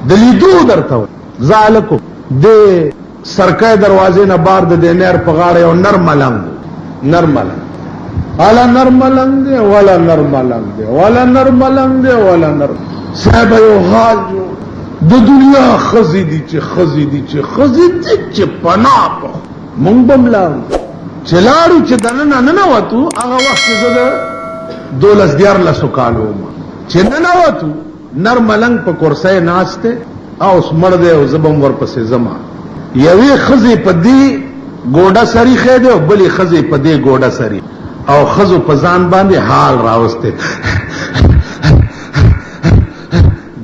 دلیدو درته زالکو د سرکای دروازې نه بار د دینار په غاړه یو نر ملنګ الا نر ملنګ دی ولا نر ملنګ دی ولا نر ملنګ دی ولا نر صاحب یو حال جو د دنیا خزی دي چې پناه په مونږ بملا چلاړو چې دنه نه وته هغه وخت زده 12 کالو چې نه وته نر ملنګ په کرسۍ ناشته او سمړ دی او زبم ور پسې زما یوې خزی په دې ګوډه سری خېده او بلې خزی په دې ګوډه سری او خزو په ځان باندې حال راوسته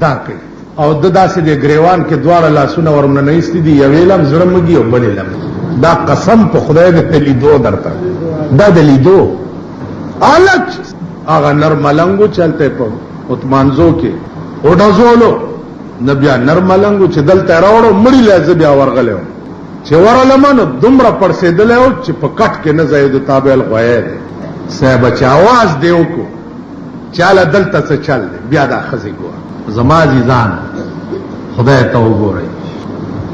دا کوي او د داسې د گریوان کې دواړه لاسونه ورمنه نه ایستي دي یوې لم زړمږي او بلې لم دا قسم په خدای د لیدو درته دا د لیدو الک هغه نر ملنګو چلته په عثمانزو کې وډازولو نبیا نر ملنګو چې دلته راوړو مړی لازم بیا ورغلو چې ورلمنو دومره پړسېدل او چې په کټ کې نه زید تابع الغویر صاحب چې आवाज دیو کو چاله دلته څه چل بیا دا خزي ګور زما عزیزان خدای ته وګورئ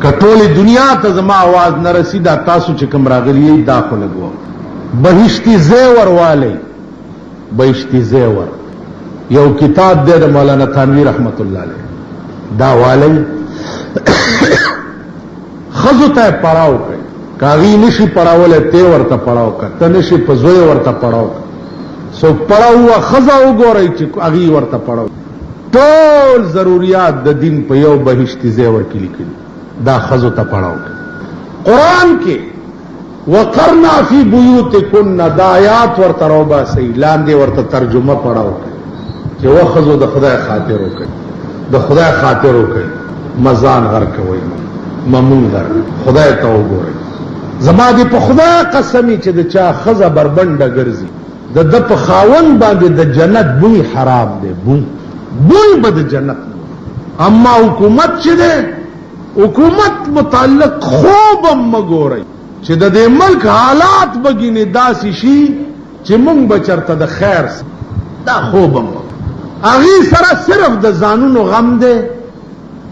کټولې دنیا ته زما आवाज نه رسیدا تاسو چې کوم راغلی داخله ګو بهشتي زیور والی بهشتي زیور یو کتاب دی د مولانا تھانوی رحمت الله علیه دا والی خزو ته پړاو کوي کاغی نشي پړاوله ته ورته پړاو کوي ته نشي په زوی ورته پړاو سو پړاو خزا وګورئ چې اغي ورته پړاو ټول ضرورت د دین په یو بهشتي زیور کې لیکلي دا خزو ته پړاو قرآن کې وقرنا فی بیوتکن دا آیات ورته روبا سي لاندې ورته ترجمه پړاو چې وخزو د خدای خاطر وکړي د خدای خاطر وکړي مزان غر کوي ممون غر خدای ته وګورئ زما دې په خدای قسمی چې د چا خزه بربنده ګرځي د په خاون باندې د جنت بوی حرام دی بوی به د جنت اما حکومت چې ده حکومت متعلق خوب مګورئ چې د دې ملک حالات بګینه داسې شي چې مونږ بچرته د خیر دا خوب اغي سره صرف د ځانونو غم ده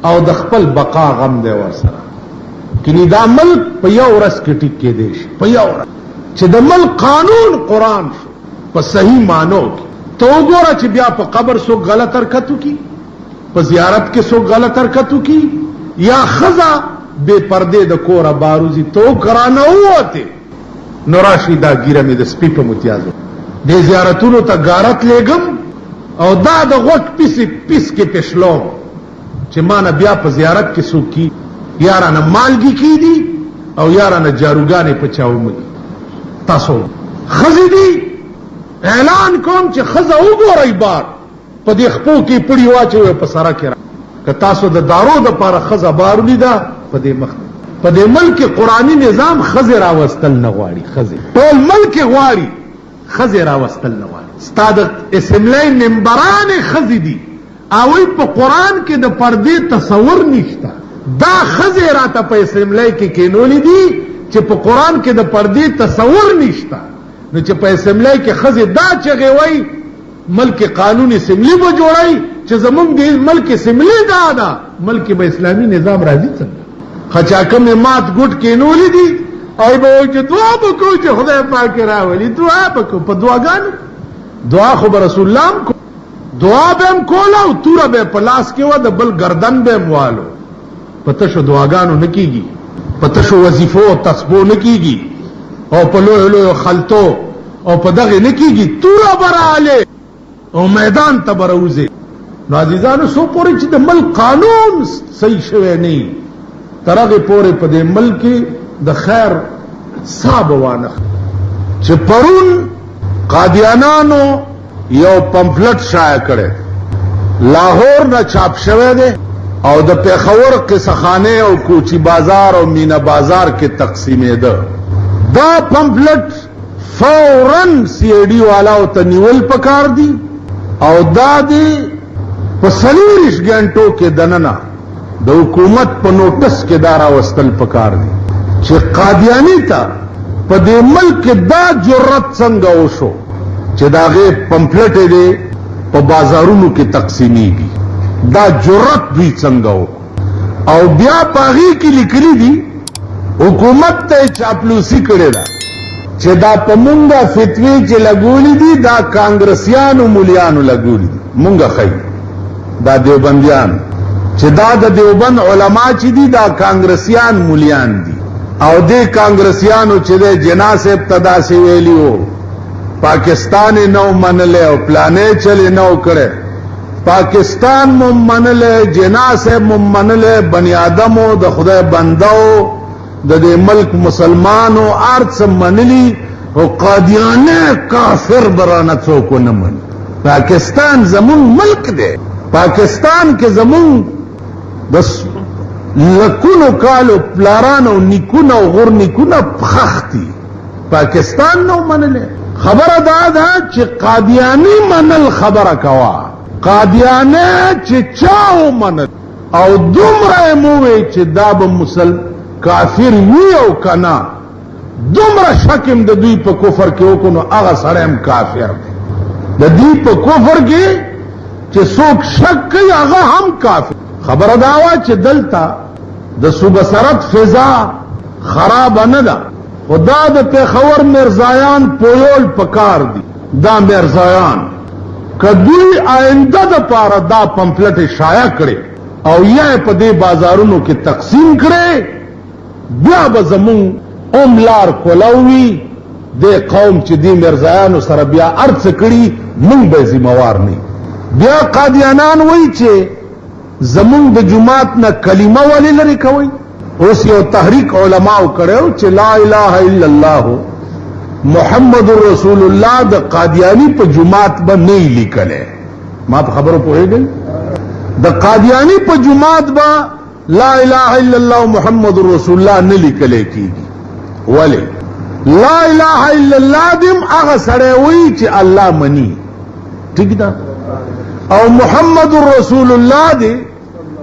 او د خپل بقا غم ده ورسره کله دا ملک په یو ورځ کې ټیک کې دی په یو ورځ چې د ملک قانون قرآن شو په صحیح مانو کې تو وګوره چې بیا په قبر سو غلط حرکتو کی په زیارت کې سو غلط حرکتو کی یا خزا بے پردے د کورا باروزی تو کرانه وته نوراشی دا ګیره مې د سپی په متیازو د زیارتونو ته غارت لګم او دا د غوټ پیس کې پښلو چې مان بیا په زیارت کې سو کی یارانه مالګي کی دي او یارانه جاروګانې په چاومي تاسو خزی دی اعلان کوم چې خزه وګورئ بار په دې خپو کې پړی واچوي په سره کې که تاسو د دارو د پاره خزه بار لیدا په دې مخ په دې ملک قرآنی نظام خزه راوستل نه غواړي خزه ټول ملک غواړي خزه راوستل نه غواړي استاد اسمبلی منبران خزه دي او په قرآن کې د پردې تصور نشته دا خزه راته په اسمبلی کې کینولې دي چې په قرآن کې د پردې تصور نشته نو چې په اسمبلی کې خزه دا چغې وای ملک قانون اسمبلی به جوړای چې زمونږ د ملک اسمبلی دا ملک به اسلامي نظام راځي څنګه خچاکم مات ګټ کینولې دي او به چې دعا وکړو چې خدای پاک راولي دعا وکړو په دعاګانو دعا خو رسول الله کو دعا به هم کولا او توره به پلاس کې و د بل گردن به موالو پته شو دعاګانو نکېږي پته شو وظیفو او تسبو نکېږي او په لوی خلطو او په دغه نکېږي توره براله او میدان ته بروزه نو عزیزانو سو پورې چې د ملک قانون صحیح شوی نه ترغه پورې په دې ملک د خیر صاحب وانه چې پرون قادیانانو یو پمفلټ شایع کړي لاهور نه چاپ شوی دی او د پیښور قصخانه او کوچی بازار او مینا بازار کې تقسیمې ده دا پمفلټ فوراً سی ای ڈی والا او ته نیول پکار دی او دا دی په 40 غنټو کې دننه د حکومت په نوټس کې دارا وستل پکار دی چې قادیانی ته په دې ملک دا جرأت څنګه وشو چې داغه پمفلټ دی په بازارونو کې تقسیمیږي دا جرأت دوی څنګه وکړو او بیا پاغي کې لیکلي دي حکومت ته چاپلوسی کړې ده چې دا په مونږه فتوی چې لګولې دي دا کانګرسیانو مولیانو لګولې دي مونږه خی دا دیوبندیان چې دا د دیوبند علما چې دي دا کانګرسیان مولیان دي او دې کانګرسیانو چې د جناس ابتدا سی ویلی وو پاکستان نو منلې او پلانې چلې نو کړې پاکستان مو منلې جناس مو منلې بنی آدمو د خدای بندو د دې ملک مسلمانو ارث منلی او قادیانه کافر برانه څوک نه من پاکستان زمون ملک دی پاکستان کې زمون د لکونو کالو پلارانو نیکونو غور نیکونو پخختی پاکستان نو منله خبره دا چې قادیانی منل خبره کوا قادیانه چې چاو منل او دومره مووی چې دا به کافر وی او کنا دومره شکم د دوی په کفر کې وکونو هغه سره هم کافر دی د دوی په کفر کې چې څوک شک کوي هغه هم کافر خبره دا وا چې دلته د صوبه سرحد فضا خراب نه ده خدا د پیښور مرزایان پویول پکار دي دا مرزایان کدوی آئنده د پاره دا پمفلټ شایع کړي او یا په دې بازارونو کې تقسیم کړي بیا به زمون لار کولوي د قوم چې دی مرزایانو سره بیا ارڅ کړي مونږ به ذمہوار نه بیا قادیانان وایي چې زمون د جماعت نه کلمه ولې لري کوي اوس یو تحریک علماو کړو چې لا اله الا الله محمد رسول الله د قادیانی په جماعت به نه لیکله ما په خبرو پوهیږئ د قادیانی په جماعت به لا اله الا الله محمد رسول الله نه لیکل کیږي ولی لا اله الا الله دم هغه سره وی چې الله منی ٹھیک ده او محمد رسول الله دی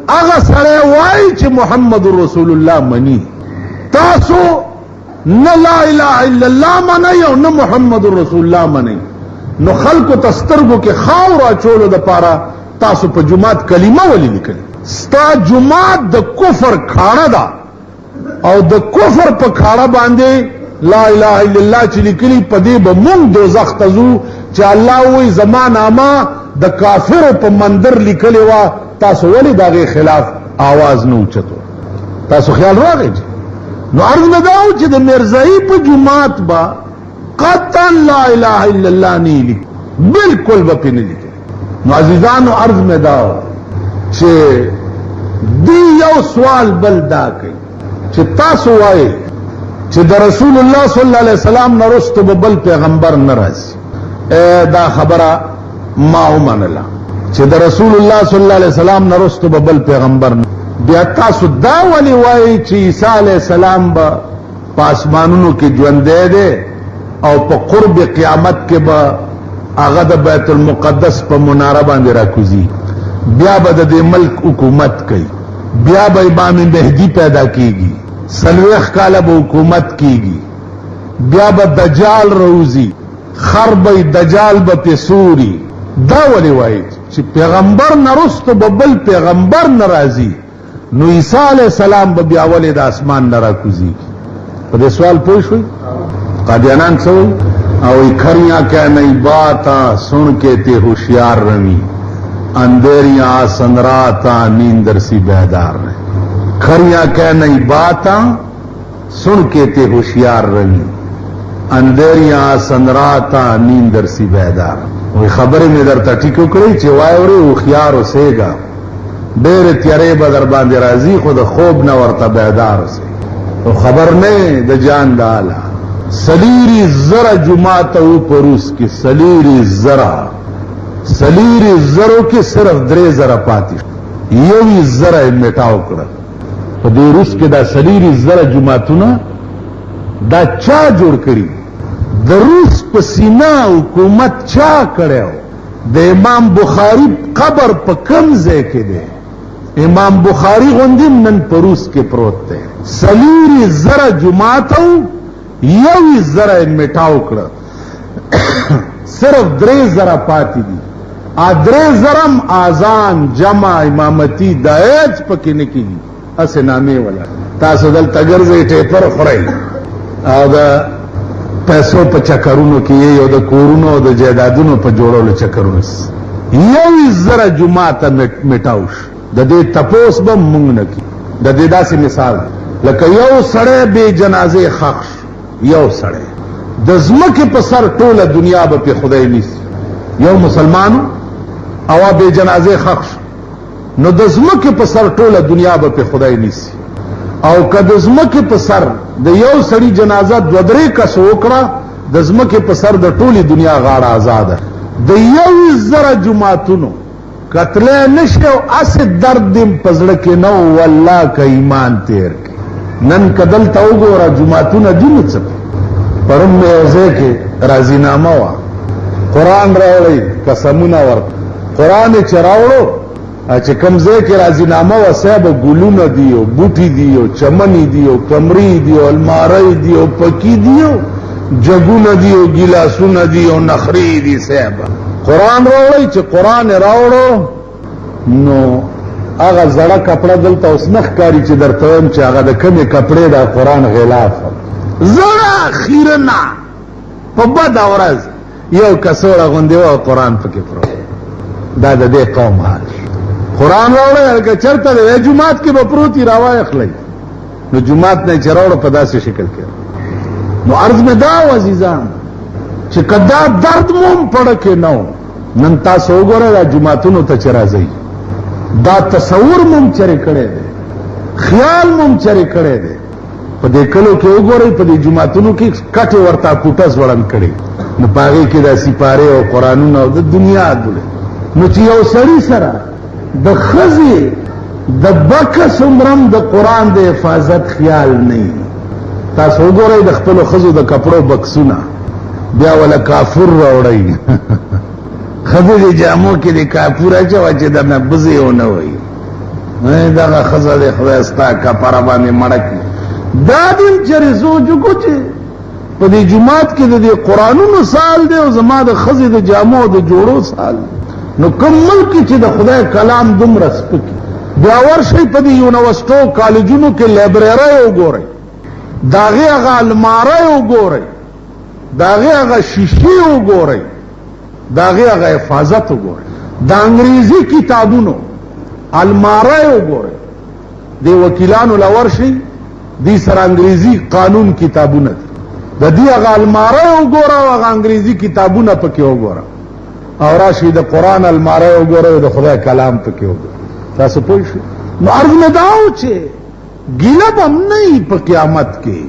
هغه سره وای چې محمد رسول الله منی تاسو نه لا اله الا الله منی او نه محمد رسول الله منی نو خلکو تسترګو کې خاور اچولو د پاره تاسو په جماعت کلمه ولې لیکل ستا جماعت د کفر کھاړه ده او د کفر په کھاړه باندې لا اله الا الله چې لیکلي په دې به مونږ دوزخ ته ځو چې الله وایي زما نامه د کافر په مندر لیکلی وا تاسو ولې دغه خلاف आवाज نه اوچتو تاسو خیال راغی نو عرض نه داو چې د مرزایی په جماعت با قطعا لا اله الا الله نه لیک بالکل به پنه لیکي نو عزیزانو عرض مې داو چې دی یو سوال بل دا کوي چې تاسو وایي چې د رسول الله صلی الله علیه وسلم نه وروسته بل پیغمبر نه راځي دا خبره ما ومنله چې د رسول الله صلی الله علیه وسلم نه وروسته بل پیغمبر نه بیا تاسو دا ولې وایي چې عیسی علیه السلام به په اسمانونو کې ژوندی دی او په قرب قیامت کې به هغه د بیت المقدس په مناره باندې راکوزي بیا به د ملک حکومت کوي بیا به امام مهدی پیدا کیږي 40 کاله به حکومت کیږي بیا به دجال روزي خرب دجال به پسوري دا ولې وایي چې پیغمبر نرسته بل پیغمبر ناراضي نو عیسی علیہ السلام به بیا ولې د اسمان نه راکوزي په دې سوال پوه شئ قادیانان څه او کھریاں کیا نہیں باتا سن کے تے ہوشیار رمی اندھیریاں سنراتا نیندر سی بیدار رہے کھریاں کیا نہیں باتا سن کے تے ہوشیار رمی اندھیریاں سنراتا نیندر سی بیدار وہی خبریں میں در تا ٹھیکو کری چی وائیوری ہوشیار اسے گا دیر تیارے بدر باندې راضی خود خوب نہ ورتا بیدار سے تو خبر نے د جان ڈالا سلیری زرا جماعت او پروس کی سلیری زرو کی صرف درې زرا پاتی یوی زرا میټاو کړه په دې روس کې دا سلیری زرا جماعتونه دا چا جوړ کړي د روس په سینا حکومت چا کړو د امام بخاری قبر په کوم ځای کې دی امام بخاری غوندم نن پروس کې پروت دی سلیری زرا جماعتو یوی زرا میټاو کړه صرف درې زرا پاتې دي ا درې زرم اذان جمع امامتی دایج پکې نه کیږي اسې نامې ولا تاسو دلته ګرځئ ټیپر خورئ او د پیسو په چکرونو کې یو د کورونو او د جایدادونو په جوړولو چکرونه 1,000 جماعته میټاوش د دې تپوس به مونږ نه کی د دې داسې مثال لکه یو سړی بے جنازه خاک یو سړی د ځمکې په سر ټوله دنیا به په خدای نیسي یو مسلمانو او بے جنازه خاک نو د ځمکې په سر ټوله دنیا به په خدای نیسي او که د ځمکې په سر د یو سړي جنازه 2-3 کس وکړه د ځمکې په سر د ټولي دنیا غاړه آزاده د 1,000 جماعتونو قتله نشي او اس درد دم پزړه کې نو والله که ایمان تیر کې نن کدل ته وګوره جماعتونه دي نو څه پرم مې ځکه کې راضینامه وا قران راوړی قسمونه ور قران چې راوړو چې کوم ځای کې راضینامه و صاحب ګلونه دیو بوټي دیو چمنی دیو کمری دیو الماری دیو پکی دیو جګونه دیو ګلاسونه دیو نخری دی صاحب قران راوړی چې قران راوړو نو هغه زړه کپڑا دلته اوس نخ کاری چې درته ویم چې هغه د کمی کپڑے د قران غلاف زړه خیرنا په بد اورز یو کسوړه غوندې و قران پکې پرو دا د دې قوم حال قرآن راوړی که چرته د جماعت کې به پروتي راوای خلای نو جماعت نه چراوړ په داسې شکل کې نو عرض مې دا عزیزان چې کدا درد موم پړ کې نو نن تاسو وګورئ دا جماعتونو ته چرازي دا تصور موم چرې کړي دي خیال موم چرې کړي دي په دې کلو کې وګورئ په دې جماعتونو کې کټه ورته کوټس وړاند کړي نو پاره کې دا سپاره او قرانونه او د دنیا دله نو چې یو سړی سره د خزي د بکس عمرم د قران د حفاظت خیال نه تاسو وګورئ د خپل خزو د کپړو بکسونه بیا ولا کافر راوړی خزو د جامو کې د کافر اچو چې د نبزي نه وای نه دا خزه د خدای ستا کفاره باندې مړکی دا دیم چې زوجو کو چې په دې جمعات کې د قرانونو سال دی او زما د خزو د جامو د جوړو سال نو کوم ملک چې د خدای کلام دومره سپکی بیا ورشي په دې یونیورسيټو کالجونو کې لایبرری وګورئ داغه هغه الماری وګورئ داغه هغه شیشې وګورئ داغه هغه حفاظت وګورئ د انګریزي کتابونو الماری وګورئ د وکیلانو لورشي د سره انګریزي قانون کتابونه د دې هغه الماری وګورئ او هغه انګریزي کتابونه پکې وګورئ او راشي د قران الماری وګورئ د خدای کلام پکې وګورئ تاسو پوه شئ نو عرض مې داو چې ګیله هم نه په قیامت کې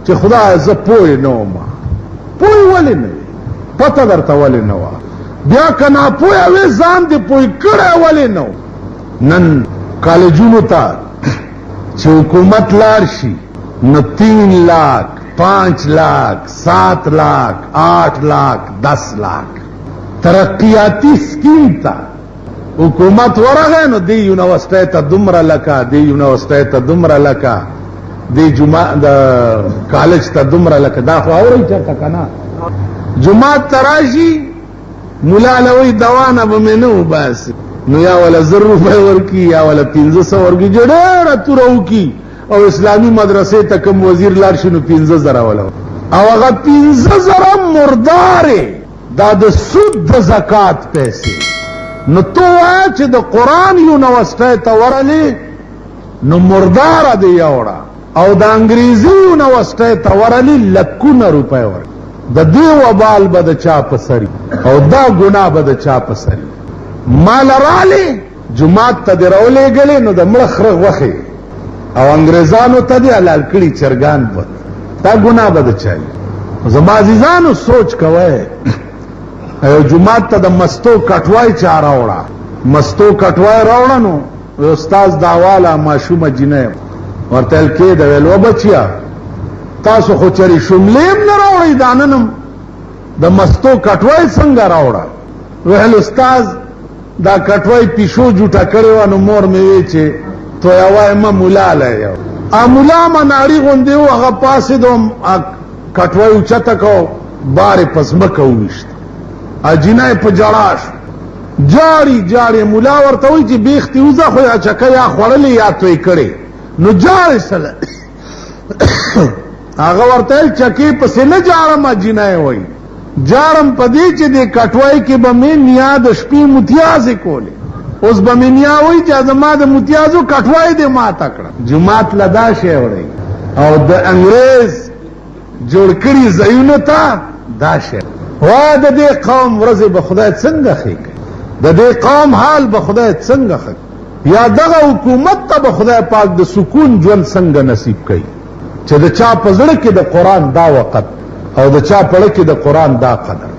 چې خدای ز پوه نو ما پوه ولې نه پته درته ولې نه و بیا کنا پوه وې ځان دې پوه کړه ولې نو نن کالجونو ته چې حکومت لار شي نو 3 लाख 5 लाख 7 लाख 8 लाख 10 लाख ترقیاتی سکیم تا حکومت ورغه نو دی یونیورسيټي ته دومره لکه دی یونیورسيټي ته دومره لکه دی جمعه د کالج ته دومره لکه دا خو اوري چرته کنه جمعه تراشی مولا لوی دوانه به منو بس نو یا ولا 100 روپے ورکی یا ولا 500 ورکی جوړه تورو کی او اسلامی مدرسې ته کوم وزیر لار شنو 15000 ولا او هغه 15000 مرداره دا د سود د زکات پیسې نو تو چې د قران یونیورسيټي ته ورلې نو مردار دی یوړه او د انګریزي یونیورسيټي ته ورلې لکونه روپے ور د دې وبال بد چا پسري او دا ګناه بد چا پسري مال رااله جمعه ته درولې غلې نو د ملخره وخه او انګريزانو ته دی حلال کړي چرګان بد دا ګناه بد چای زما عزیزانو سوچ کوئ ایو جمعات ته د مستو کټوای چا راوړه مستو کټوای راوړه نو استاد داواله ماشومه جنې ورتل کې د ویلو بچیا تاسو خو چری شملیم نه راوړی داننم د مستو کټوای څنګه راوړه ویل استاد دا کټوای پیشو جوټه کړو نو مور مې وی چې تو یوای ما مولا لایو ا مولا مناری غوندې هغه پاسې دوم کټوای چته کو بار پسمه کوښت اجینای په جړاش جاړي جاړي مولا ورته وایي چې بیختي وزه خو یا چکه یا خوړلې یا توی کړې نو جاړي سره هغه ورته چکې پسې نه جاړم جنای وایي جاړم پدې چې د کټوای کې به مې نیا د شپې متیازې کولې اوس به مې نیا وایي چې زما د متیازو کټوای دې ما تکړه جماعت لدا شی وړي او د انګريز جوړ کړي ځایونو ته دا شی وا د دې قوم ورځې به خدای څنګه ښه کوي د دې قوم حال به خدای څنګه ښه یا دغه حکومت ته به خدای پاک د سکون ژوند څنګه نصیب کوي چې د چا په زړه کې د قرآن دا وقت او د چا په زړه کې د قرآن دا قدر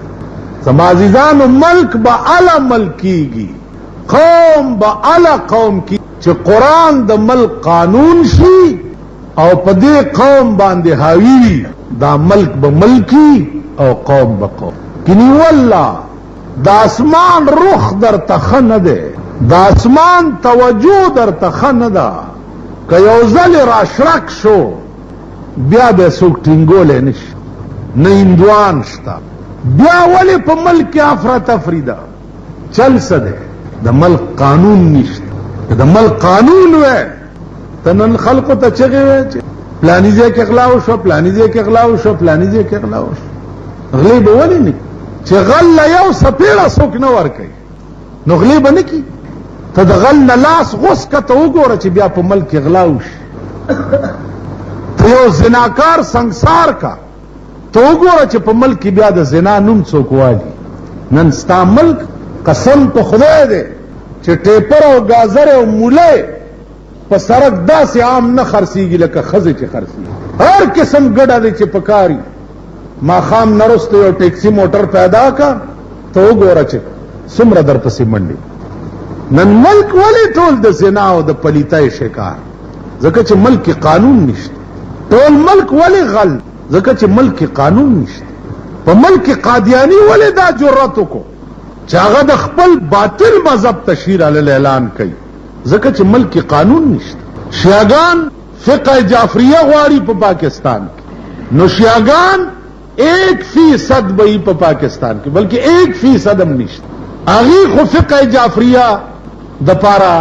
زما عزیزانو ملک به اعلی ملک کیږي قوم به اعلی قوم کی چې قرآن د ملک قانون شي او په دې قوم باندې حاوی وي دا ملک به ملکی او قوم به قوم کنی والله دا اسمان رخ در تخه نه ده دا اسمان توجه در تخه نه ده که یو ځل راشرک شو بیا به څوک ټینګولی نشي نه هندوان شته بیا ولې په ملک کې افراتفري ده چل څه دی د ملک قانون نشته د ملک قانون وی ته نن خلقو ته چغې وی چې پلاني ځای کې غلا وشوه پلاني ځای کې غلا وشوه پلاني ځای کې غلا وشوه غلی به ولې نه چې غل یو سپېړه څوک نه ورکوي نو غلی به نه کي ته د غل نه لاس غوس که ته وګوره چې بیا په ملک کې غلا وشي ته یو زناکار سنګسار کا ته وګوره چې په ملک کې بیا د زنا نوم څوک والي نن ستا ملک قسم په خدای دی چې ټیپر او ګازر او مولی په سړک داسې عام نه خرڅېږي لکه ښځې چې خرڅېږي هر قسم ګډه دی چې پکاري ماښام نه وروسته یو ټیکسي موټر پیدا کا ته وګوره چې څومره درپسې منډې نن ملک ولې ټول د زنا او د پلیتۍ شکار ځکه چې ملک کې قانون نشته ټول ملک ولې غل ځکه چې ملک کې قانون نشته په ملک کې قادیانی ولې دا جرأت وکړو چې هغه د خپل باطل مذهب تشهیر علی اعلان کوي ځکه چې ملک کې قانون نشته شیعاګان فقه جعفریه غواړي په پاکستان کې نو شیعاګان 1% به په پاکستان کې بلکې 1% هم نشته هغه خو فقه جعفریه د پاره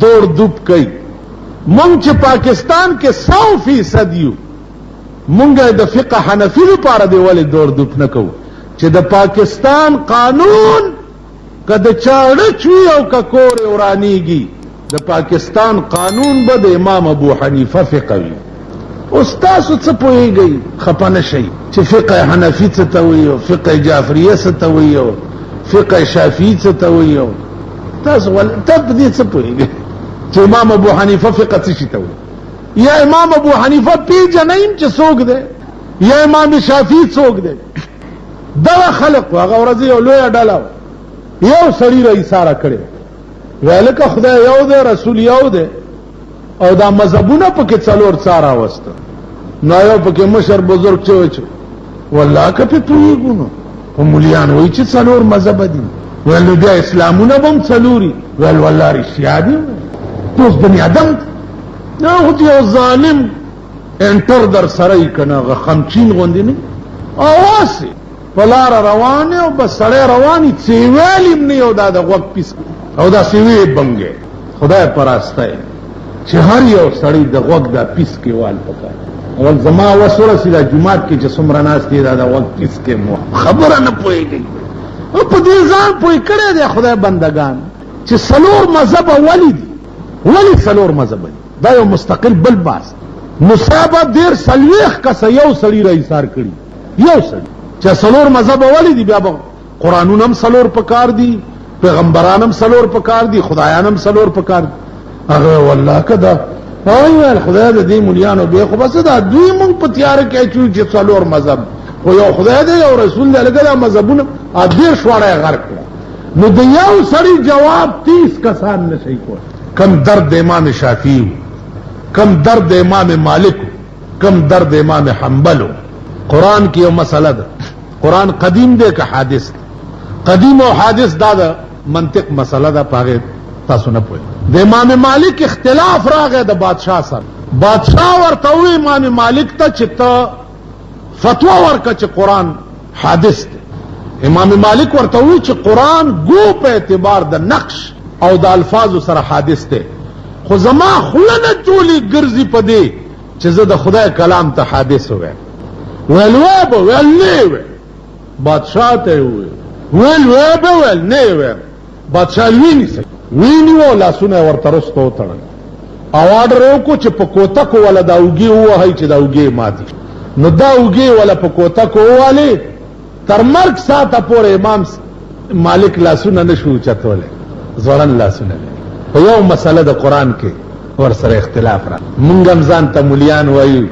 دوړ دوب کوي مونږ چې پاکستان کې 100% یو مونږ د فقه حنفي لپاره دی ولې دوړ دوب نه کوو چې د پاکستان قانون کده چاړه چوي او ککور ورانیږي د پاکستان قانون به د امام ابو حنیفه فقه وي اوس تاسو څه پوهیږئ خفه نه شئ چې فقه حنفي څه ته وایي فقه جعفریه څه ته وایي فقه شافعي څه ته وایي تاسو ته په دې څه پوهیږئ چې امام ابو حنیفه فقه څه شي ته وایي یا امام ابو حنیفه پیژنئ چې څوک دی یا امام شافعي څوک دی دغه خلق هغه ورځ یو لویه ډله یو سړي رئیساره کړې ویل که خدای یو دی رسول یو دی او دا مذهبونه پکې څلور څار راوسته نو یو پکې مشر بزرگ چوي چې والله که پې پوهېږو نو په مولیان وایي چې څلور مذهبه دي ویل نو بیا اسلامونه به هم څلوري ویل والله رښتیا دي ته اوس بني ادم نه خو یو ظالم انټر در سره یې که نه هغه خمچین غوندې نه اواسې په لاره روان او بس سړی روان څېویل هم نه یو دا د غوږ پیس او دا سیوی بنګې خدای پراسته چې هر یو سړی د غوږ دا پیس کې وال پکار اول زما وسوره سیدا جمعات کې چې څومره ناس دی دا د غوږ پیس کې مو خبره نه پوهېږي او په دې ځان پوه کړی دی خدای بندگان چې څلور مذهب ولې دي ولې څلور مذهب دي دا یو مستقل بل باس مصابه دیر سلويخ کسه یو سړی رئیسار کړي یو سړی چې څلور مذهب ولې دي بیا به قرآنونه هم څلور پکار دي پیغمبران هم څلور پکار دي خدایان هم څلور پکار دي هغه والله کدا وای خدای دې مولیانو به خو بس دا دوی مونږ په تیار کې چې څلور مذهب خو یو خدای دې یو رسول دې لګا مذهبونه ا دې شوړای غرق نو د یو سړي جواب 30 کسان نشي کول کم درد امام شافعي کم درد امام مالک کم درد امام حنبل قرآن کی یو مسئلہ ده قرآن قدیم دے که حادث قدیم او حادث دا منطق مسئلہ ده پاگه تاسو نه پوهی د امام مالک اختلاف راغی د بادشاہ سره بادشاہ ورته وی امام مالک ته چې ته فتوا ورکړه چې قرآن حادث ده امام مالک ورته وی چې قرآن گو په اعتبار د نقش او د الفاظو سره حادث دی، خو زما خوله نه چولی ګرځي په دې چې زه د خدای کلام ته حادث ووایم. ویل وی به ویل نه وی، بادشاہ ته وی ویل وی به ویل نه وی. بادشاہ وینیو لاسونه ورته رستو وتړل او آرډر وکړو چې په کوتکو ولا دا اوږې ووهئ چې دا اوږې ماتې. نو دا اوږې ولا په کوتکو ووهلې، تر مرګ ساعته پورې امام مالک لاسونه نشو اوچتولی، ځوړن لاسونه. په یو مسله د قرآن کې ورسره اختلاف را. مونږ هم ځان ته مولیان وایو،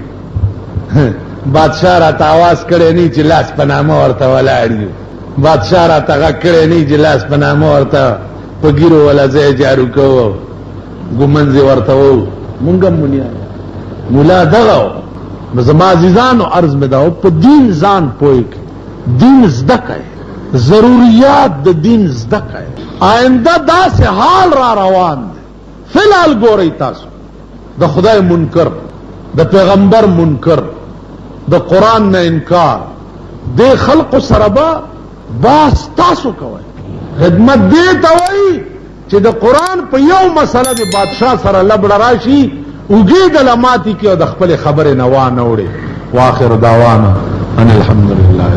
بادشاہ راته آواز کړی نه چې لاس په نامه ورته ولاړ یو، بادشاہ راته غږ کړی نه چې لاس په نامه ورته په ګیرو ولا ځای جارو کوو، ګومنځې ورته وو. مونږ هم مولیان. مولا دغه و. نو زما عزیزانو عرض مې دا په دین ځان پوه کړئ، دین زده کړئ، ضروریات د دین زده کړئ. آینده داسې حال را روان دی، فی الحال ګورئ تاسو د خدای منکر، د پیغمبر منکر، د قرآن نه انکار، د خلقو سره به باس تاسو کوئ. خدمت دې ته وایي چې د قرآن په یو مسله د بادشاہ سره لبړه راشي، اوږې د لماتې کې او د خپلې خبرې نه وانه وړي. واخر دعوانا ان الحمد لله.